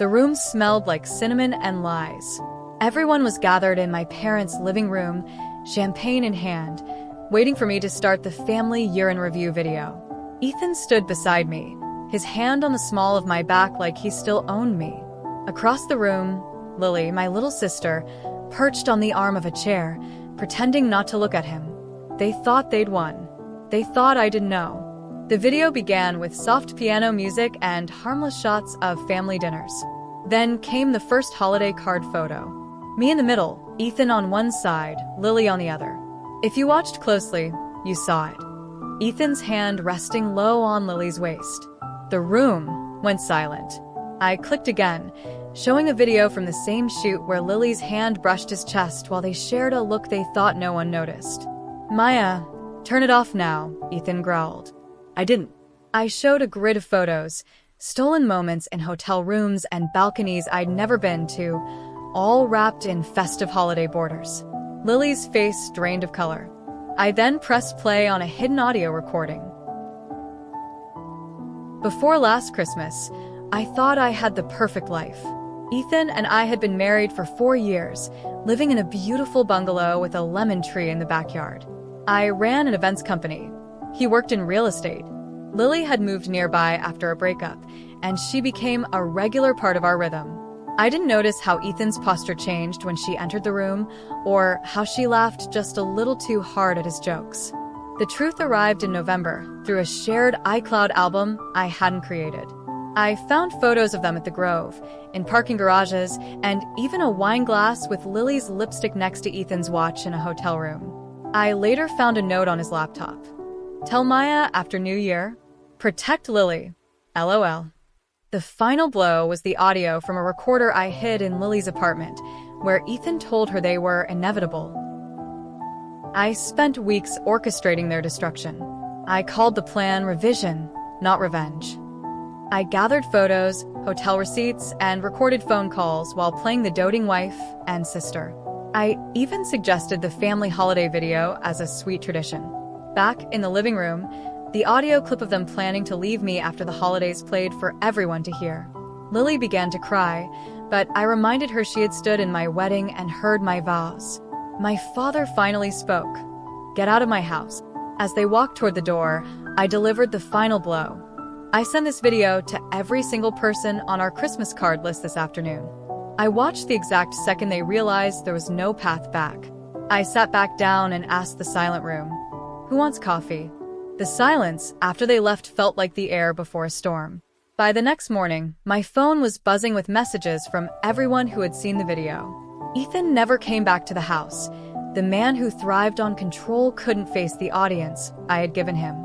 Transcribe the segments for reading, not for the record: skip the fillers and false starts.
The room smelled like cinnamon and lies. Everyone was gathered in my parents' living room, champagne in hand, waiting for me to start the family year-in-review video. Ethan stood beside me, his hand on the small of my back like he still owned me. Across the room, Lily, my little sister, perched on the arm of a chair, pretending not to look at him. They thought they'd won. They thought I didn't know. The video began with soft piano music and harmless shots of family dinners. Then came the first holiday card photo. Me in the middle, Ethan on one side, Lily on the other. If you watched closely, you saw it. Ethan's hand resting low on Lily's waist. The room went silent. I clicked again, showing a video from the same shoot where Lily's hand brushed his chest while they shared a look they thought no one noticed. "Maya, turn it off now," Ethan growled. I didn't. I showed a grid of photos, stolen moments in hotel rooms and balconies I'd never been to, all wrapped in festive holiday borders. Lily's face drained of color. I then pressed play on a hidden audio recording. Before last Christmas, I thought I had the perfect life. Ethan and I had been married for 4 years, living in a beautiful bungalow with a lemon tree in the backyard. I ran an events company. He worked in real estate. Lily had moved nearby after a breakup, and she became a regular part of our rhythm. I didn't notice how Ethan's posture changed when she entered the room, or how she laughed just a little too hard at his jokes. The truth arrived in November through a shared iCloud album I hadn't created. I found photos of them at the Grove, in parking garages, and even a wine glass with Lily's lipstick next to Ethan's watch in a hotel room. I later found a note on his laptop. "Tell Maya after New Year. Protect Lily. LOL." The final blow was the audio from a recorder I hid in Lily's apartment, where Ethan told her they were inevitable. I spent weeks orchestrating their destruction. I called the plan revision, not revenge. I gathered photos, hotel receipts, and recorded phone calls while playing the doting wife and sister. I even suggested the family holiday video as a sweet tradition. Back in the living room, the audio clip of them planning to leave me after the holidays played for everyone to hear. Lily began to cry, but I reminded her she had stood in my wedding and heard my vows. My father finally spoke. "Get out of my house." As they walked toward the door, I delivered the final blow. I sent this video to every single person on our Christmas card list this afternoon. I watched the exact second they realized there was no path back. I sat back down and asked the silent room, "Who wants coffee?" The silence after they left felt like the air before a storm. By the next morning, my phone was buzzing with messages from everyone who had seen the video. Ethan never came back to the house. The man who thrived on control couldn't face the audience I had given him.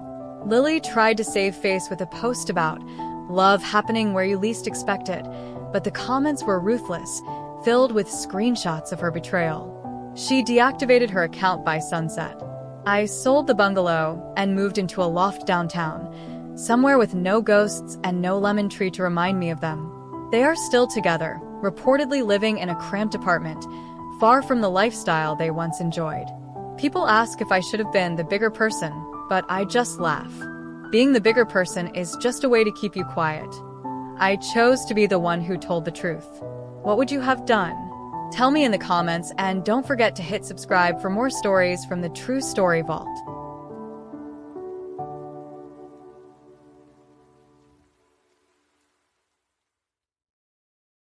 Lily tried to save face with a post about love happening where you least expect it, but the comments were ruthless, filled with screenshots of her betrayal. She deactivated her account by sunset. I sold the bungalow and moved into a loft downtown, somewhere with no ghosts and no lemon tree to remind me of them. They are still together, reportedly living in a cramped apartment, far from the lifestyle they once enjoyed. People ask if I should have been the bigger person, but I just laugh. Being the bigger person is just a way to keep you quiet. I chose to be the one who told the truth. What would you have done? Tell me in the comments, and don't forget to hit subscribe for more stories from the True Story Vault.